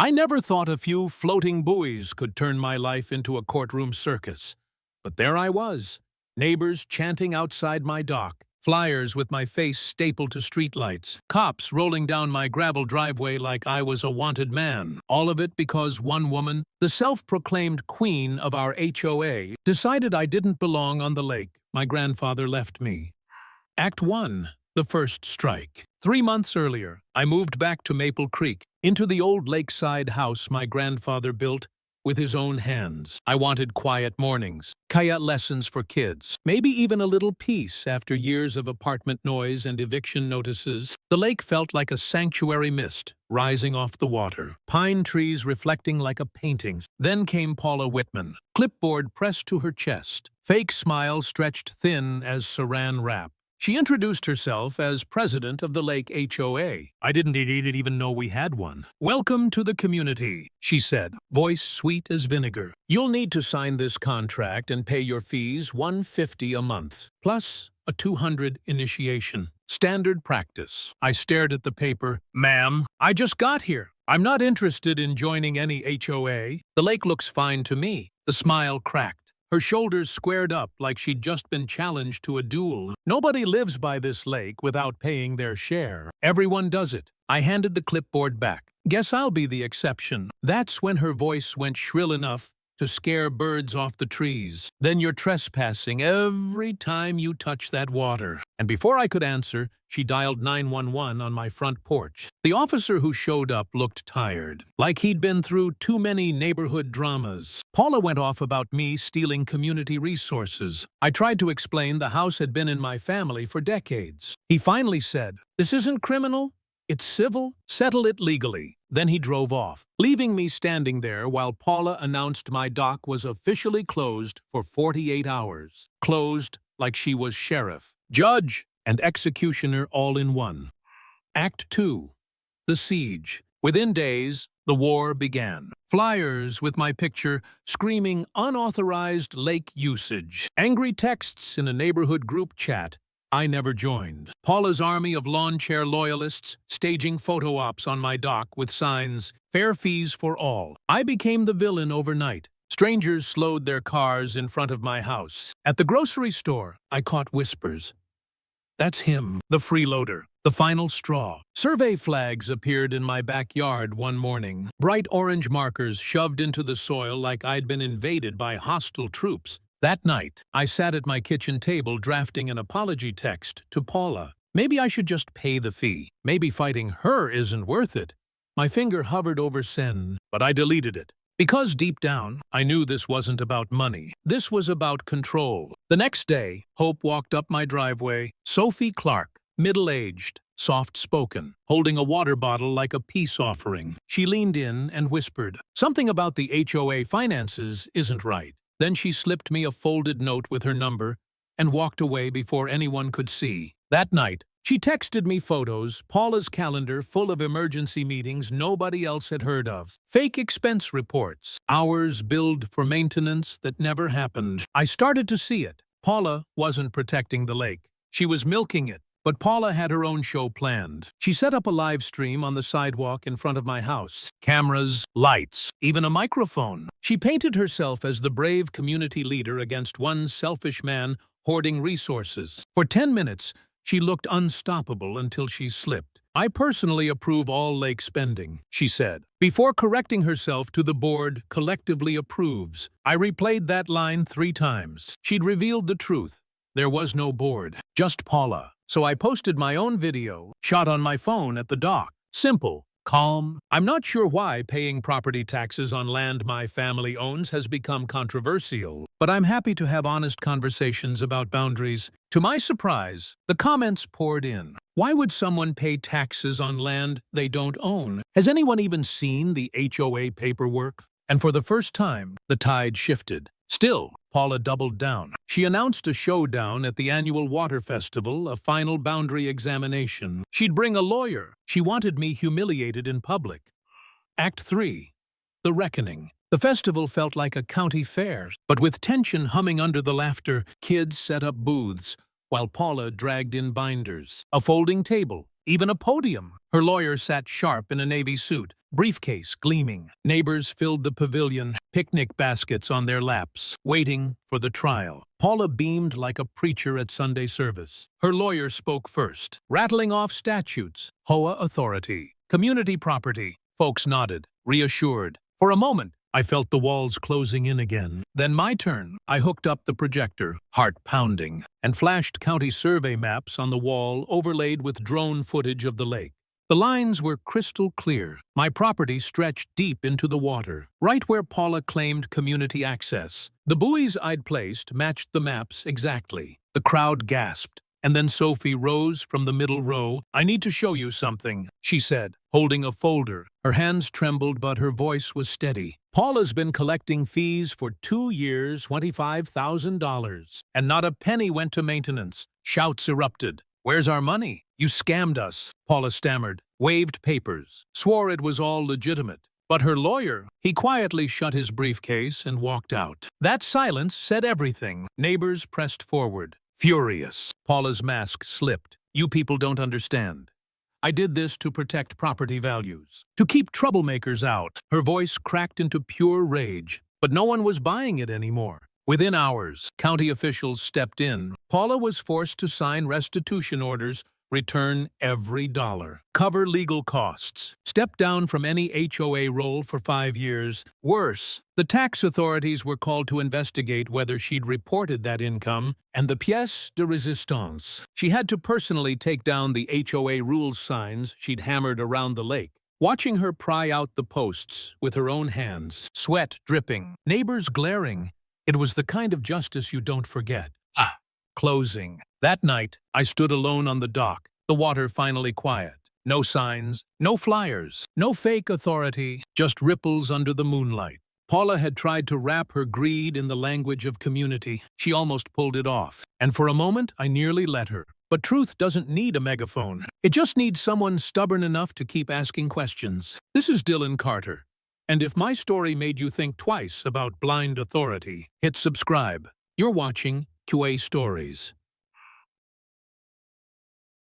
I never thought a few floating buoys could turn my life into a courtroom circus. But there I was, neighbors chanting outside my dock, flyers with my face stapled to streetlights, cops rolling down my gravel driveway like I was a wanted man. All of it because one woman, the self-proclaimed queen of our HOA, decided I didn't belong on the lake my grandfather left me. Act 1. The first strike. 3 months earlier, I moved back to Maple Creek, into the old lakeside house my grandfather built with his own hands. I wanted quiet mornings, kaya lessons for kids, maybe even a little peace after years of apartment noise and eviction notices. The lake felt like a sanctuary mist rising off the water, pine trees reflecting like a painting. Then came Paula Whitman, clipboard pressed to her chest, fake smile stretched thin as saran wrap. She introduced herself as president of the Lake HOA. I didn't even know we had one. "Welcome to the community," she said, voice sweet as vinegar. "You'll need to sign this contract and pay your fees $150 a month, plus a $200 initiation. Standard practice." I stared at the paper. "Ma'am, I just got here. I'm not interested in joining any HOA. The lake looks fine to me." The smile cracked. Her shoulders squared up like she'd just been challenged to a duel. "Nobody lives by this lake without paying their share. Everyone does it." I handed the clipboard back. "Guess I'll be the exception." That's when her voice went shrill enough to scare birds off the trees. "Then you're trespassing every time you touch that water." And before I could answer, she dialed 911 on my front porch. The officer who showed up looked tired, like he'd been through too many neighborhood dramas. Paula went off about me stealing community resources. I tried to explain the house had been in my family for decades. He finally said, "This isn't criminal. It's civil. Settle it legally." Then he drove off, leaving me standing there while Paula announced my dock was officially closed for 48 hours. Closed like she was sheriff, judge, and executioner all in one. Act 2. The siege. Within days, the war began. Flyers with my picture screaming unauthorized lake usage. Angry texts in a neighborhood group chat I never joined. Paula's army of lawn chair loyalists staging photo ops on my dock with signs, "Fair fees for all." I became the villain overnight. Strangers slowed their cars in front of my house. At the grocery store, I caught whispers. "That's him, the freeloader, the final straw." Survey flags appeared in my backyard one morning, bright orange markers shoved into the soil like I'd been invaded by hostile troops. That night, I sat at my kitchen table drafting an apology text to Paula. Maybe I should just pay the fee. Maybe fighting her isn't worth it. My finger hovered over send, but I deleted it. Because deep down, I knew this wasn't about money. This was about control. The next day, Hope walked up my driveway. Sophie Clark, middle-aged, soft-spoken, holding a water bottle like a peace offering. She leaned in and whispered, "Something about the HOA finances isn't right." Then she slipped me a folded note with her number and walked away before anyone could see. That night, she texted me photos, Paula's calendar full of emergency meetings nobody else had heard of, fake expense reports, hours billed for maintenance that never happened. I started to see it. Paula wasn't protecting the lake. She was milking it. But Paula had her own show planned. She set up a live stream on the sidewalk in front of my house. Cameras, lights, even a microphone. She painted herself as the brave community leader against one selfish man hoarding resources. For 10 minutes, she looked unstoppable until she slipped. "I personally approve all lake spending," she said, before correcting herself to "the board collectively approves." I replayed that line 3 times. She'd revealed the truth. There was no board, just Paula. So I posted my own video, shot on my phone at the dock. Simple, calm. I'm not sure why paying property taxes on land my family owns has become controversial, but I'm happy to have honest conversations about boundaries. To my surprise, the comments poured in. Why would someone pay taxes on land they don't own? Has anyone even seen the HOA paperwork? And for the first time, the tide shifted. Still, Paula doubled down. She announced a showdown at the annual water festival, a final boundary examination. She'd bring a lawyer. She wanted me humiliated in public. Act 3. The reckoning. The festival felt like a county fair, but with tension humming under the laughter, kids set up booths, while Paula dragged in binders. A folding table, even a podium. Her lawyer sat sharp in a navy suit, briefcase gleaming. Neighbors filled the pavilion, picnic baskets on their laps, waiting for the trial. Paula beamed like a preacher at Sunday service. Her lawyer spoke first, rattling off statutes, HOA authority, community property. Folks nodded, reassured. For a moment, I felt the walls closing in again. Then my turn. I hooked up the projector, heart pounding, and flashed county survey maps on the wall overlaid with drone footage of the lake. The lines were crystal clear. My property stretched deep into the water, right where Paula claimed community access. The buoys I'd placed matched the maps exactly. The crowd gasped, and then Sophie rose from the middle row. "I need to show you something," she said, holding a folder. Her hands trembled, but her voice was steady. "Paula's been collecting fees for 2 years, $25,000, and not a penny went to maintenance." Shouts erupted. "Where's our money? You scammed us," Paula stammered, waved papers, swore it was all legitimate. But her lawyer, he quietly shut his briefcase and walked out. That silence said everything. Neighbors pressed forward, furious. Paula's mask slipped. "You people don't understand. I did this to protect property values, to keep troublemakers out." Her voice cracked into pure rage, but no one was buying it anymore. Within hours, county officials stepped in. Paula was forced to sign restitution orders, return every dollar, cover legal costs, step down from any HOA role for 5 years. Worse, the tax authorities were called to investigate whether she'd reported that income, and the pièce de résistance. She had to personally take down the HOA rules signs she'd hammered around the lake. Watching her pry out the posts with her own hands, sweat dripping, neighbors glaring, it was the kind of justice you don't forget. Closing. That night, I stood alone on the dock, the water finally quiet. No signs, no flyers, no fake authority, just ripples under the moonlight. Paula had tried to wrap her greed in the language of community. She almost pulled it off. And for a moment, I nearly let her. But truth doesn't need a megaphone. It just needs someone stubborn enough to keep asking questions. This is Dylan Carter. And if my story made you think twice about blind authority, hit subscribe. You're watching HOA Stories.